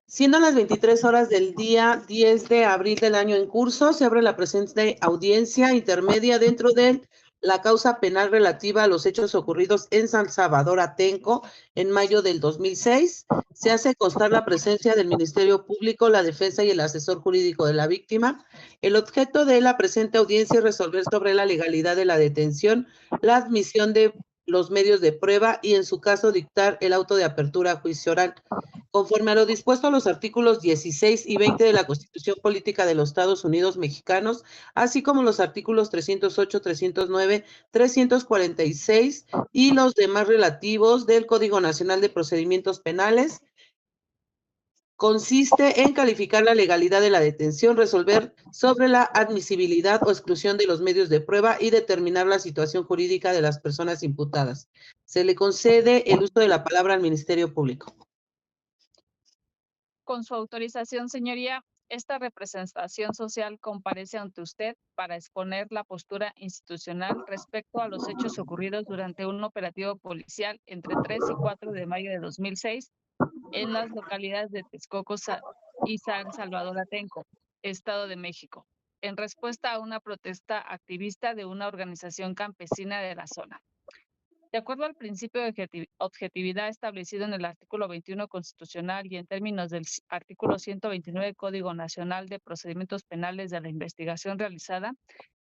Siendo las 23 horas del día 10 de abril del año en curso, se abre la presente audiencia intermedia dentro de la causa penal relativa a los hechos ocurridos en San Salvador Atenco en mayo del 2006. Se hace constar la presencia del Ministerio Público, la defensa y el asesor jurídico de la víctima. El objeto de la presente audiencia es resolver sobre la legalidad de la detención, la admisión de los medios de prueba y, en su caso, dictar el auto de apertura a juicio oral. Conforme a lo dispuesto a los artículos 16 y 20 de la Constitución Política de los Estados Unidos Mexicanos, así como los artículos 308, 309, 346 y los demás relativos del Código Nacional de Procedimientos Penales, consiste en calificar la legalidad de la detención, resolver sobre la admisibilidad o exclusión de los medios de prueba y determinar la situación jurídica de las personas imputadas. Se le concede el uso de la palabra al Ministerio Público. Con su autorización, señoría, esta representación social comparece ante usted para exponer la postura institucional respecto a los hechos ocurridos durante un operativo policial entre 3 y 4 de mayo de 2006 en las localidades de Texcoco y San Salvador Atenco, Estado de México, en respuesta a una protesta activista de una organización campesina de la zona. De acuerdo al principio de objetividad establecido en el artículo 21 constitucional y en términos del artículo 129 Código Nacional de Procedimientos Penales de la investigación realizada,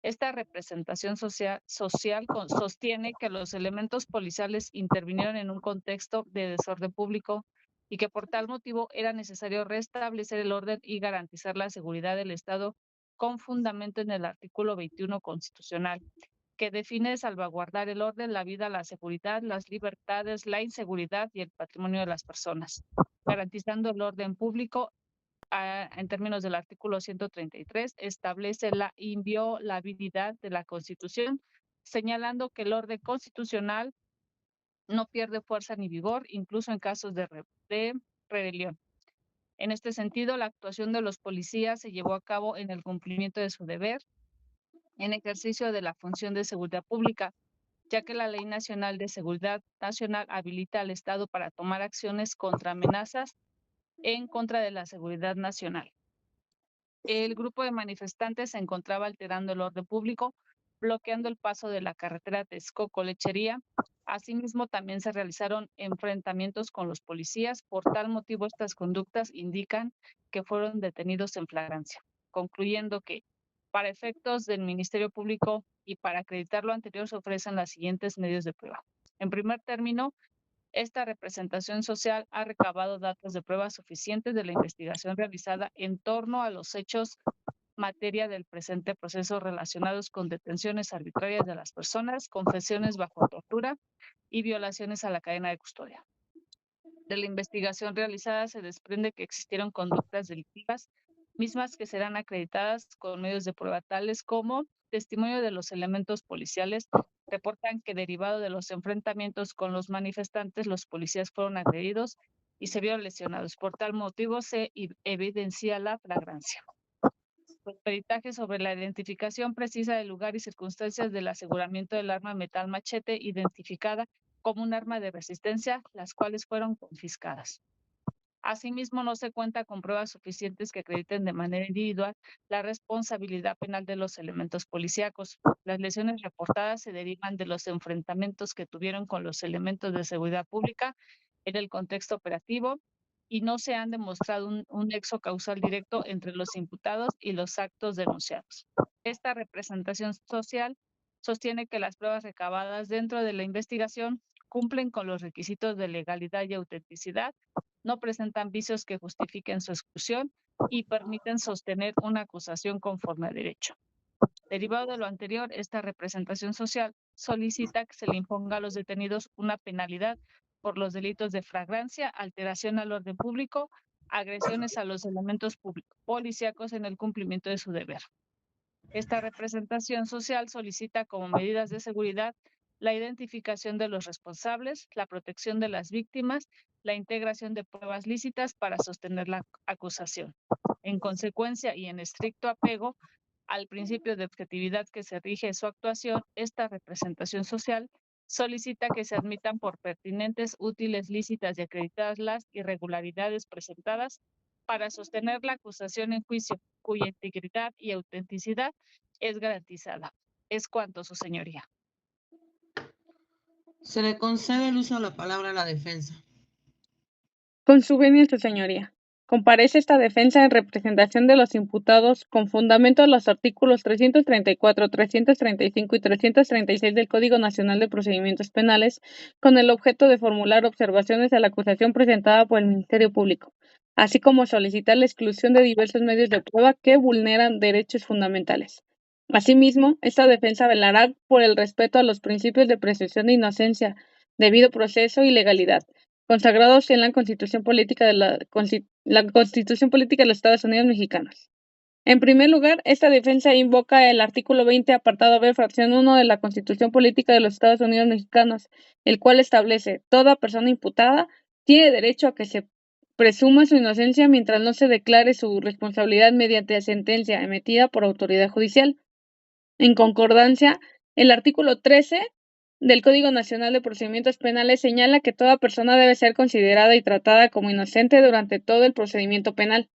esta representación social sostiene que los elementos policiales intervinieron en un contexto de desorden público y que por tal motivo era necesario restablecer el orden y garantizar la seguridad del Estado con fundamento en el artículo 21 constitucional, que define salvaguardar el orden, la vida, la seguridad, las libertades, la inseguridad y el patrimonio de las personas, garantizando el orden público. En términos del artículo 133, establece la inviolabilidad de la Constitución, señalando que el orden constitucional no pierde fuerza ni vigor, incluso en casos de rebelión. En este sentido, la actuación de los policías se llevó a cabo en el cumplimiento de su deber, en ejercicio de la función de seguridad pública, ya que la Ley Nacional de Seguridad Nacional habilita al Estado para tomar acciones contra amenazas en contra de la seguridad nacional. El grupo de manifestantes se encontraba alterando el orden público, bloqueando el paso de la carretera Texcoco-Lechería. Asimismo, también se realizaron enfrentamientos con los policías. Por tal motivo, estas conductas indican que fueron detenidos en flagrancia, concluyendo que, para efectos del Ministerio Público y para acreditar lo anterior, se ofrecen los siguientes medios de prueba. En primer término, esta representación social ha recabado datos de prueba suficientes de la investigación realizada en torno a los hechos materia del presente proceso relacionados con detenciones arbitrarias de las personas, confesiones bajo tortura y violaciones a la cadena de custodia. De la investigación realizada se desprende que existieron conductas delictivas, mismas que serán acreditadas con medios de prueba tales como testimonio de los elementos policiales. Reportan que derivado de los enfrentamientos con los manifestantes, los policías fueron agredidos y se vieron lesionados. Por tal motivo se evidencia la flagrancia. Los peritajes sobre la identificación precisa del lugar y circunstancias del aseguramiento del arma metal machete identificada como un arma de resistencia, las cuales fueron confiscadas. Asimismo, no se cuenta con pruebas suficientes que acrediten de manera individual la responsabilidad penal de los elementos policíacos. Las lesiones reportadas se derivan de los enfrentamientos que tuvieron con los elementos de seguridad pública en el contexto operativo y no se han demostrado un nexo causal directo entre los imputados y los actos denunciados. Esta representación social sostiene que las pruebas recabadas dentro de la investigación cumplen con los requisitos de legalidad y autenticidad, no presentan vicios que justifiquen su exclusión y permiten sostener una acusación conforme a derecho. Derivado de lo anterior, esta representación social solicita que se le imponga a los detenidos una penalidad por los delitos de flagrancia, alteración al orden público, agresiones a los elementos policíacos en el cumplimiento de su deber. Esta representación social solicita como medidas de seguridad la identificación de los responsables, la protección de las víctimas, la integración de pruebas lícitas para sostener la acusación. En consecuencia y en estricto apego al principio de objetividad que se rige su actuación, esta representación social solicita que se admitan por pertinentes, útiles, lícitas y acreditadas las irregularidades presentadas para sostener la acusación en juicio, cuya integridad y autenticidad es garantizada. Es cuanto, su señoría. Se le concede el uso de la palabra a la defensa. Con su venia, su señoría. Comparece esta defensa en representación de los imputados con fundamento en los artículos 334, 335 y 336 del Código Nacional de Procedimientos Penales, con el objeto de formular observaciones a la acusación presentada por el Ministerio Público, así como solicitar la exclusión de diversos medios de prueba que vulneran derechos fundamentales. Asimismo, esta defensa velará por el respeto a los principios de presunción de inocencia, debido proceso y legalidad, consagrados en la Constitución Política de la Constitución Política de los Estados Unidos Mexicanos. En primer lugar, esta defensa invoca el artículo 20, apartado B, fracción 1 de la Constitución Política de los Estados Unidos Mexicanos, el cual establece: toda persona imputada tiene derecho a que se presuma su inocencia mientras no se declare su responsabilidad mediante sentencia emitida por autoridad judicial. En concordancia, el artículo 13 del Código Nacional de Procedimientos Penales señala que toda persona debe ser considerada y tratada como inocente durante todo el procedimiento penal.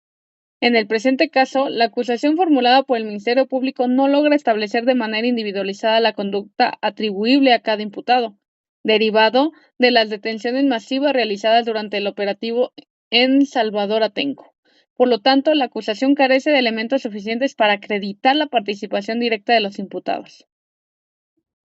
En el presente caso, la acusación formulada por el Ministerio Público no logra establecer de manera individualizada la conducta atribuible a cada imputado, derivado de las detenciones masivas realizadas durante el operativo en Salvador Atenco. Por lo tanto, la acusación carece de elementos suficientes para acreditar la participación directa de los imputados.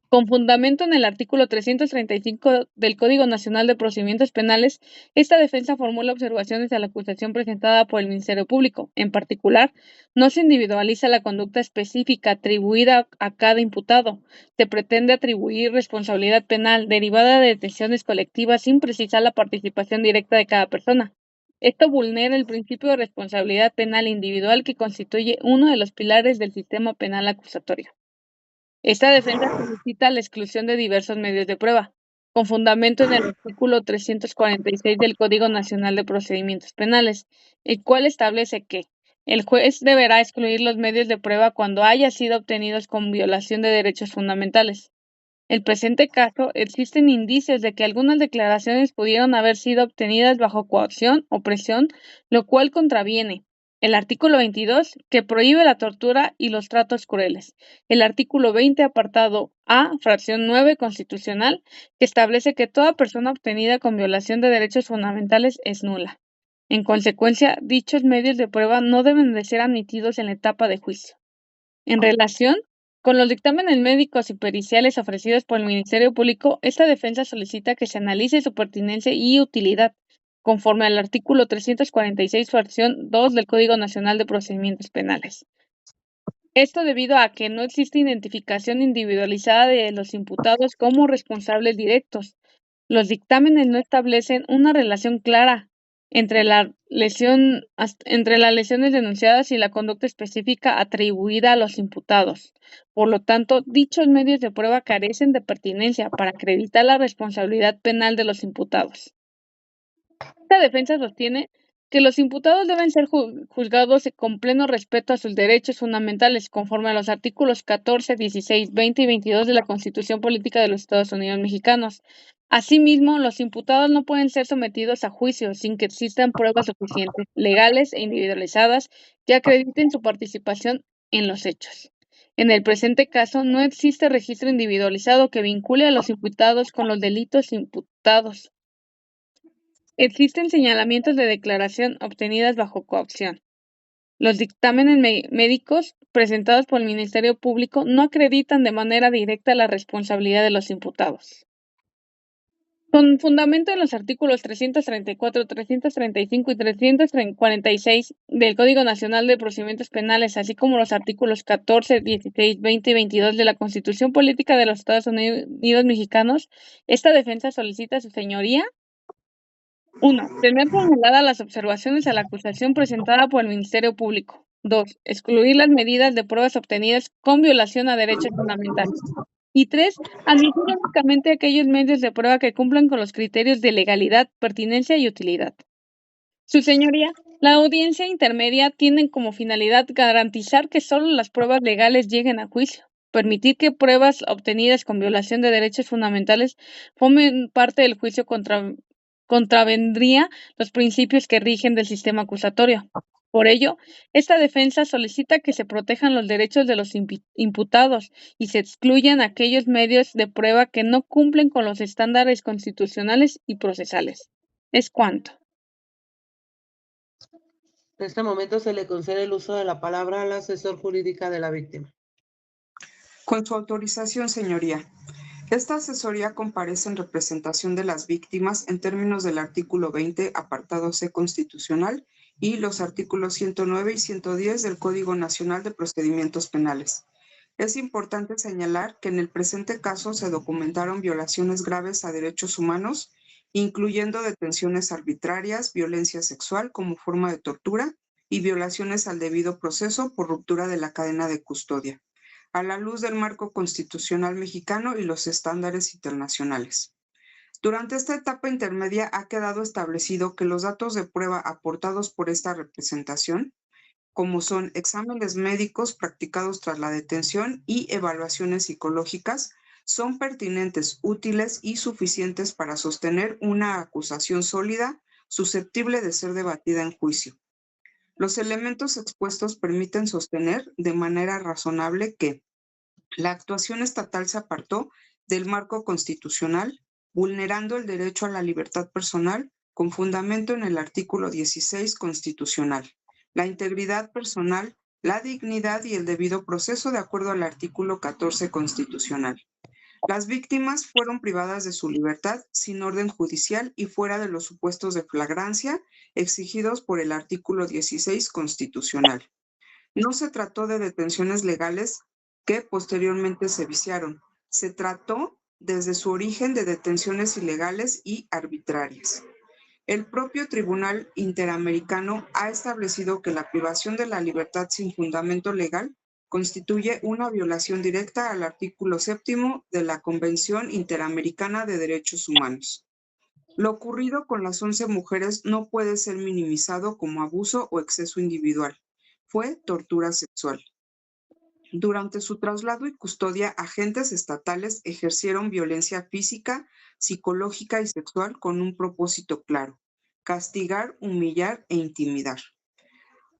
Con fundamento en el artículo 335 del Código Nacional de Procedimientos Penales, esta defensa formula observaciones a la acusación presentada por el Ministerio Público. En particular, no se individualiza la conducta específica atribuida a cada imputado. Se pretende atribuir responsabilidad penal derivada de detenciones colectivas sin precisar la participación directa de cada persona. Esto vulnera el principio de responsabilidad penal individual, que constituye uno de los pilares del sistema penal acusatorio. Esta defensa solicita la exclusión de diversos medios de prueba, con fundamento en el artículo 346 del Código Nacional de Procedimientos Penales, el cual establece que el juez deberá excluir los medios de prueba cuando haya sido obtenidos con violación de derechos fundamentales. En el presente caso, existen indicios de que algunas declaraciones pudieron haber sido obtenidas bajo coacción o presión, lo cual contraviene el artículo 22, que prohíbe la tortura y los tratos crueles; el artículo 20, apartado A, fracción 9 constitucional, que establece que toda persona obtenida con violación de derechos fundamentales es nula. En consecuencia, dichos medios de prueba no deben de ser admitidos en la etapa de juicio. En relación con los dictámenes médicos y periciales ofrecidos por el Ministerio Público, esta defensa solicita que se analice su pertinencia y utilidad, conforme al artículo 346, fracción 2 del Código Nacional de Procedimientos Penales. Esto debido a que no existe identificación individualizada de los imputados como responsables directos. Los dictámenes no establecen una relación clara entre las lesiones denunciadas y la conducta específica atribuida a los imputados. Por lo tanto, dichos medios de prueba carecen de pertinencia para acreditar la responsabilidad penal de los imputados. Esta defensa sostiene que los imputados deben ser juzgados con pleno respeto a sus derechos fundamentales, conforme a los artículos 14, 16, 20 y 22 de la Constitución Política de los Estados Unidos Mexicanos. Asimismo, los imputados no pueden ser sometidos a juicio sin que existan pruebas suficientes, legales e individualizadas, que acrediten su participación en los hechos. En el presente caso, no existe registro individualizado que vincule a los imputados con los delitos imputados. Existen señalamientos de declaración obtenidas bajo coacción. Los dictámenes médicos presentados por el Ministerio Público no acreditan de manera directa la responsabilidad de los imputados. Con fundamento en los artículos 334, 335 y 346 del Código Nacional de Procedimientos Penales, así como los artículos 14, 16, 20 y 22 de la Constitución Política de los Estados Unidos Mexicanos, esta defensa solicita a su señoría: 1. Tener formuladas las observaciones a la acusación presentada por el Ministerio Público. 2. Excluir las medidas de pruebas obtenidas con violación a derechos fundamentales. Y 3. Admitir únicamente aquellos medios de prueba que cumplan con los criterios de legalidad, pertinencia y utilidad. Su señoría, la audiencia intermedia tiene como finalidad garantizar que solo las pruebas legales lleguen a juicio, permitir que pruebas obtenidas con violación de derechos fundamentales formen parte del juicio contravendría los principios que rigen del sistema acusatorio. Por ello, esta defensa solicita que se protejan los derechos de los imputados y se excluyan aquellos medios de prueba que no cumplen con los estándares constitucionales y procesales. Es cuanto. En este momento se le concede el uso de la palabra al asesor jurídica de la víctima. Con su autorización, señoría. Esta asesoría comparece en representación de las víctimas en términos del artículo 20, apartado C constitucional, y los artículos 109 y 110 del Código Nacional de Procedimientos Penales. Es importante señalar que en el presente caso se documentaron violaciones graves a derechos humanos, incluyendo detenciones arbitrarias, violencia sexual como forma de tortura y violaciones al debido proceso por ruptura de la cadena de custodia, a la luz del marco constitucional mexicano y los estándares internacionales. Durante esta etapa intermedia ha quedado establecido que los datos de prueba aportados por esta representación, como son exámenes médicos practicados tras la detención y evaluaciones psicológicas, son pertinentes, útiles y suficientes para sostener una acusación sólida, susceptible de ser debatida en juicio. Los elementos expuestos permiten sostener de manera razonable que la actuación estatal se apartó del marco constitucional, vulnerando el derecho a la libertad personal con fundamento en el artículo 16 constitucional, la integridad personal, la dignidad y el debido proceso de acuerdo al artículo 14 constitucional. Las víctimas fueron privadas de su libertad sin orden judicial y fuera de los supuestos de flagrancia exigidos por el artículo 16 constitucional. No se trató de detenciones legales que posteriormente se viciaron. Se trató desde su origen de detenciones ilegales y arbitrarias. El propio Tribunal Interamericano ha establecido que la privación de la libertad sin fundamento legal constituye una violación directa al artículo 7 de la Convención Interamericana de Derechos Humanos. Lo ocurrido con las 11 mujeres no puede ser minimizado como abuso o exceso individual. Fue tortura sexual. Durante su traslado y custodia, agentes estatales ejercieron violencia física, psicológica y sexual con un propósito claro: castigar, humillar e intimidar.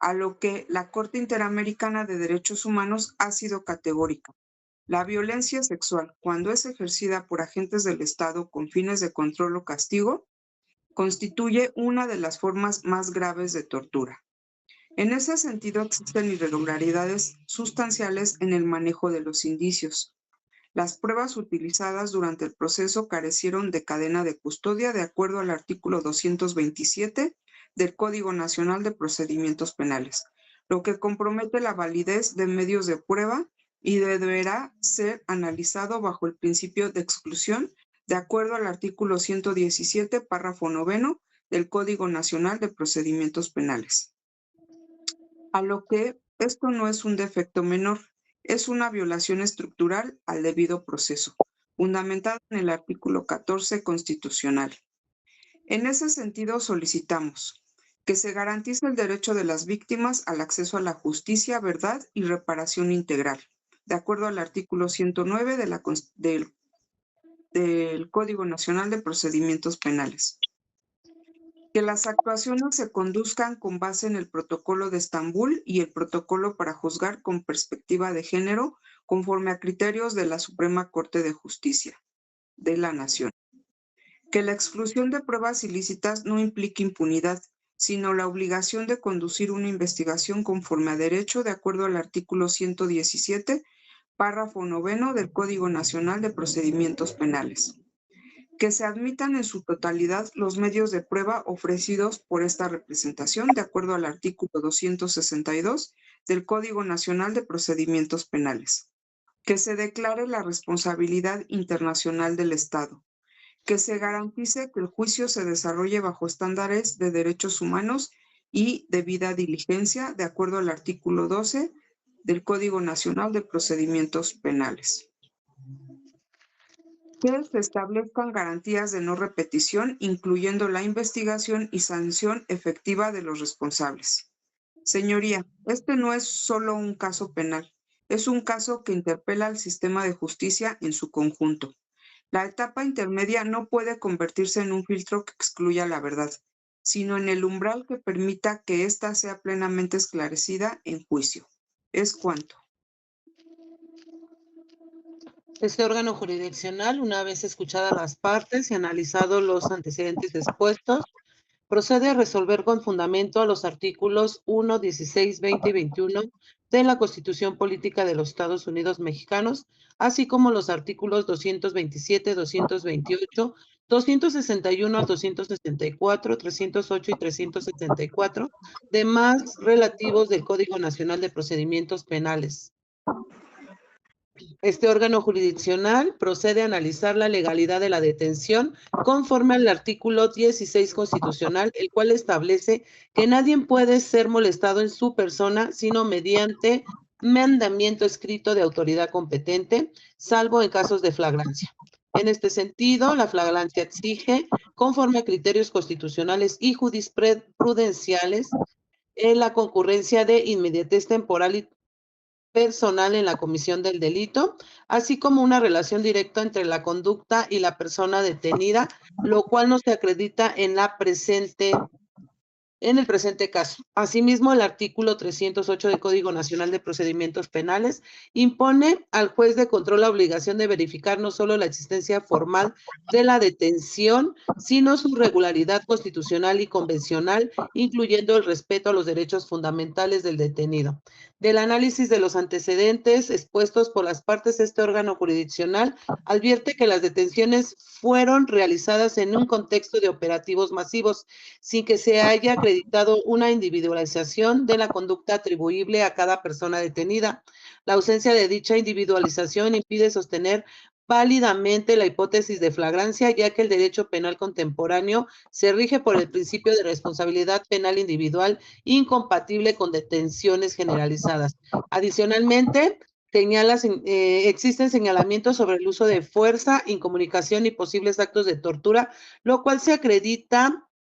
A lo que la Corte Interamericana de Derechos Humanos ha sido categórica. La violencia sexual, cuando es ejercida por agentes del Estado con fines de control o castigo, constituye una de las formas más graves de tortura. En ese sentido, existen irregularidades sustanciales en el manejo de los indicios. Las pruebas utilizadas durante el proceso carecieron de cadena de custodia de acuerdo al artículo 227 del Código Nacional de Procedimientos Penales, lo que compromete la validez de medios de prueba y deberá ser analizado bajo el principio de exclusión de acuerdo al artículo 117, párrafo 9 del Código Nacional de Procedimientos Penales. A lo que esto no es un defecto menor, es una violación estructural al debido proceso, fundamentada en el artículo 14 constitucional. En ese sentido, solicitamos que se garantice el derecho de las víctimas al acceso a la justicia, verdad y reparación integral, de acuerdo al artículo 109 del Código Nacional de Procedimientos Penales. Que las actuaciones se conduzcan con base en el Protocolo de Estambul y el Protocolo para juzgar con perspectiva de género, conforme a criterios de la Suprema Corte de Justicia de la Nación. Que la exclusión de pruebas ilícitas no implique impunidad, sino la obligación de conducir una investigación conforme a derecho de acuerdo al artículo 117, párrafo 9 del Código Nacional de Procedimientos Penales. Que se admitan en su totalidad los medios de prueba ofrecidos por esta representación de acuerdo al artículo 262 del Código Nacional de Procedimientos Penales. Que se declare la responsabilidad internacional del Estado. Que se garantice que el juicio se desarrolle bajo estándares de derechos humanos y debida diligencia de acuerdo al artículo 12 del Código Nacional de Procedimientos Penales. Que se establezcan garantías de no repetición, incluyendo la investigación y sanción efectiva de los responsables. Señoría, este no es solo un caso penal, Es un caso que interpela al sistema de justicia en su conjunto. La etapa intermedia no puede convertirse en un filtro que excluya la verdad, sino en el umbral que permita que ésta sea plenamente esclarecida en juicio. Es cuanto. Este órgano jurisdiccional, una vez escuchadas las partes y analizado los antecedentes expuestos, procede a resolver con fundamento a los artículos 1, 16, 20 y 21 de la Constitución Política de los Estados Unidos Mexicanos, así como los artículos 227, 228, 261 al 264, 308 y 374, demás relativos del Código Nacional de Procedimientos Penales. Este órgano jurisdiccional procede a analizar la legalidad de la detención conforme al artículo 16 constitucional, el cual establece que nadie puede ser molestado en su persona, sino mediante mandamiento escrito de autoridad competente, salvo en casos de flagrancia. En este sentido, la flagrancia exige, conforme a criterios constitucionales y jurisprudenciales, la concurrencia de inmediatez temporal y personal en la comisión del delito, así como una relación directa entre la conducta y la persona detenida, lo cual no se acredita en el presente caso. Asimismo, el artículo 308 del Código Nacional de Procedimientos Penales impone al juez de control la obligación de verificar no solo la existencia formal de la detención, sino su regularidad constitucional y convencional, incluyendo el respeto a los derechos fundamentales del detenido. Del análisis de los antecedentes expuestos por las partes, este órgano jurisdiccional advierte que las detenciones fueron realizadas en un contexto de operativos masivos, sin que se haya acreditado una individualización de la conducta atribuible a cada persona detenida. La ausencia de dicha individualización impide sostener válidamente la hipótesis de flagrancia, ya que el derecho penal contemporáneo se rige por el principio de responsabilidad penal individual incompatible con detenciones generalizadas. Adicionalmente, existen señalamientos sobre el uso de fuerza, incomunicación y posibles actos de tortura, lo cual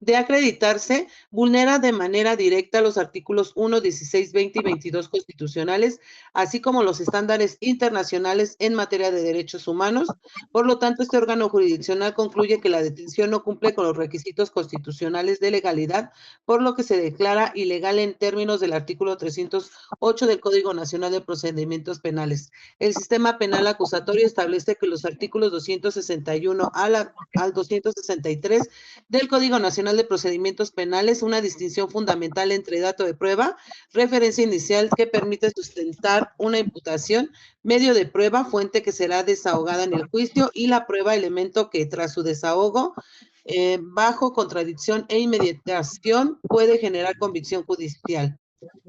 de acreditarse, vulnera de manera directa los artículos 1, 16, 20 y 22 constitucionales, así como los estándares internacionales en materia de derechos humanos. Por lo tanto, este órgano jurisdiccional concluye que la detención no cumple con los requisitos constitucionales de legalidad, por lo que se declara ilegal en términos del artículo 308 del Código Nacional de Procedimientos Penales. El sistema penal acusatorio establece que los artículos 261 al 263 del Código Nacional de Procedimientos Penales, una distinción fundamental entre dato de prueba, referencia inicial que permite sustentar una imputación, medio de prueba, fuente que será desahogada en el juicio, y la prueba, elemento que tras su desahogo, bajo contradicción e inmediatación, puede generar convicción judicial.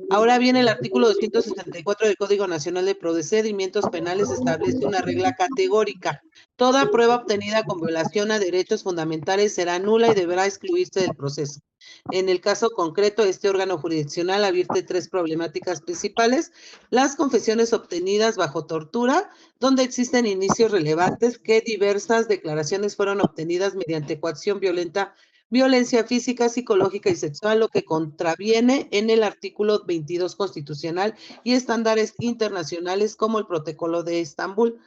Ahora bien, el artículo 264 del Código Nacional de Procedimientos Penales establece una regla categórica. Toda prueba obtenida con violación a derechos fundamentales será nula y deberá excluirse del proceso. En el caso concreto, este órgano jurisdiccional advierte tres problemáticas principales: las confesiones obtenidas bajo tortura, donde existen indicios relevantes que diversas declaraciones fueron obtenidas mediante coacción violenta, violencia física, psicológica y sexual, lo que contraviene en el artículo 22 constitucional y estándares internacionales como el Protocolo de Estambul.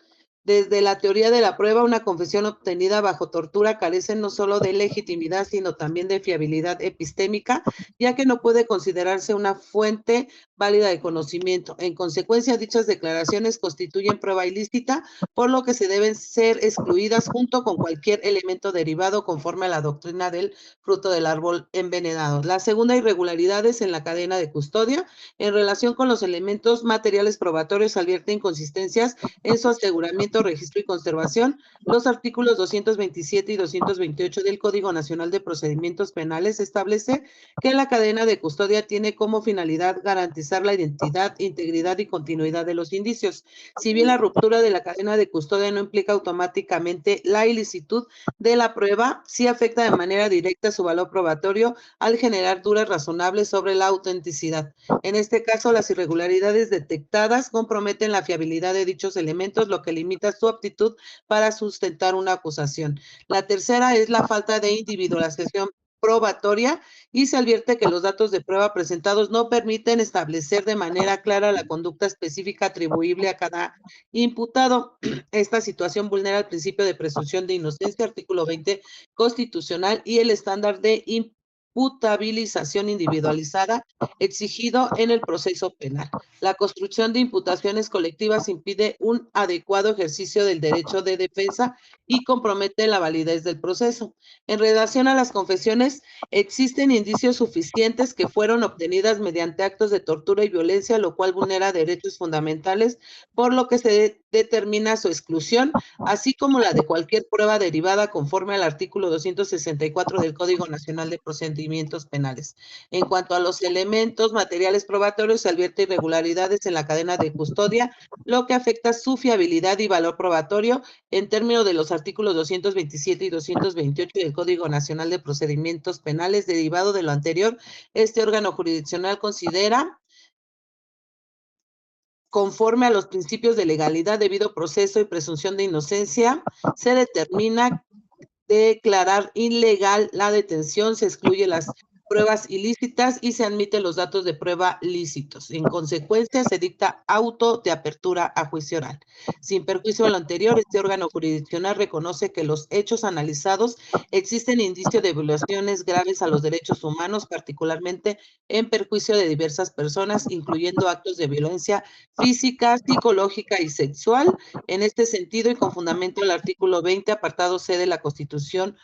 Desde la teoría de la prueba, una confesión obtenida bajo tortura carece no solo de legitimidad, sino también de fiabilidad epistémica, ya que no puede considerarse una fuente válida de conocimiento. En consecuencia, dichas declaraciones constituyen prueba ilícita, por lo que se deben ser excluidas junto con cualquier elemento derivado conforme a la doctrina del fruto del árbol envenenado. La segunda, irregularidades en la cadena de custodia. En relación con los elementos materiales probatorios, advierte inconsistencias en su aseguramiento, registro y conservación. Los artículos 227 y 228 del Código Nacional de Procedimientos Penales establece que la cadena de custodia tiene como finalidad garantizar la identidad, integridad y continuidad de los indicios. Si bien la ruptura de la cadena de custodia no implica automáticamente la ilicitud de la prueba, sí afecta de manera directa su valor probatorio al generar dudas razonables sobre la autenticidad. En este caso, las irregularidades detectadas comprometen la fiabilidad de dichos elementos, lo que limita su aptitud para sustentar una acusación. La tercera es la falta de individualización probatoria y se advierte que los datos de prueba presentados no permiten establecer de manera clara la conducta específica atribuible a cada imputado. Esta situación vulnera el principio de presunción de inocencia, artículo 20 constitucional, y el estándar de imputabilización individualizada exigido en el proceso penal. La construcción de imputaciones colectivas impide un adecuado ejercicio del derecho de defensa y compromete la validez del proceso. En relación a las confesiones, existen indicios suficientes que fueron obtenidas mediante actos de tortura y violencia, lo cual vulnera derechos fundamentales, por lo que se determina su exclusión, así como la de cualquier prueba derivada conforme al artículo 264 del Código Nacional de Procedimientos Penales. En cuanto a los elementos materiales probatorios, se advierte irregularidades en la cadena de custodia, lo que afecta su fiabilidad y valor probatorio en términos de los artículos 227 y 228 del Código Nacional de Procedimientos Penales. Derivado de lo anterior, este órgano jurisdiccional considera, conforme a los principios de legalidad, debido proceso y presunción de inocencia, se determina declarar ilegal la detención, se excluye las pruebas ilícitas y se admiten los datos de prueba lícitos. En consecuencia, se dicta auto de apertura a juicio oral. Sin perjuicio de lo anterior, este órgano jurisdiccional reconoce que los hechos analizados existen indicios de violaciones graves a los derechos humanos, particularmente en perjuicio de diversas personas, incluyendo actos de violencia física, psicológica y sexual. En este sentido, y con fundamento el artículo 20, apartado C de la Constitución,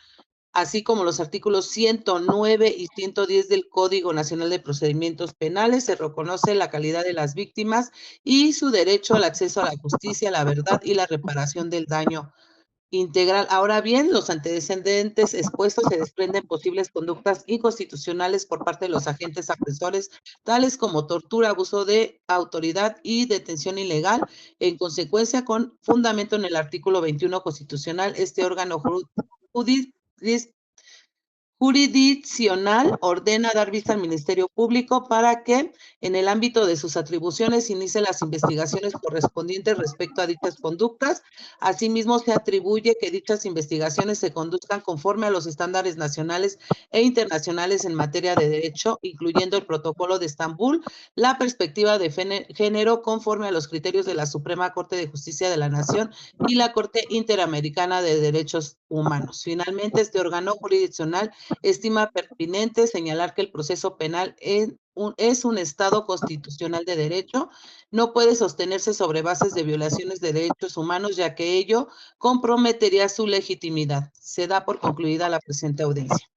así como los artículos 109 y 110 del Código Nacional de Procedimientos Penales, se reconoce la calidad de las víctimas y su derecho al acceso a la justicia, la verdad y la reparación del daño integral. Ahora bien, los antecedentes expuestos se desprenden posibles conductas inconstitucionales por parte de los agentes apresores, tales como tortura, abuso de autoridad y detención ilegal. En consecuencia, con fundamento en el artículo 21 constitucional, este órgano jurisdiccional ordena dar vista al Ministerio Público para que, en el ámbito de sus atribuciones, inicie las investigaciones correspondientes respecto a dichas conductas. Asimismo, se atribuye que dichas investigaciones se conduzcan conforme a los estándares nacionales e internacionales en materia de derecho, incluyendo el Protocolo de Estambul, la perspectiva de género conforme a los criterios de la Suprema Corte de Justicia de la Nación y la Corte Interamericana de Derechos Humanos. Finalmente, este órgano jurisdiccional estima pertinente señalar que el proceso penal es un Estado constitucional de derecho, no puede sostenerse sobre bases de violaciones de derechos humanos, ya que ello comprometería su legitimidad. Se da por concluida la presente audiencia.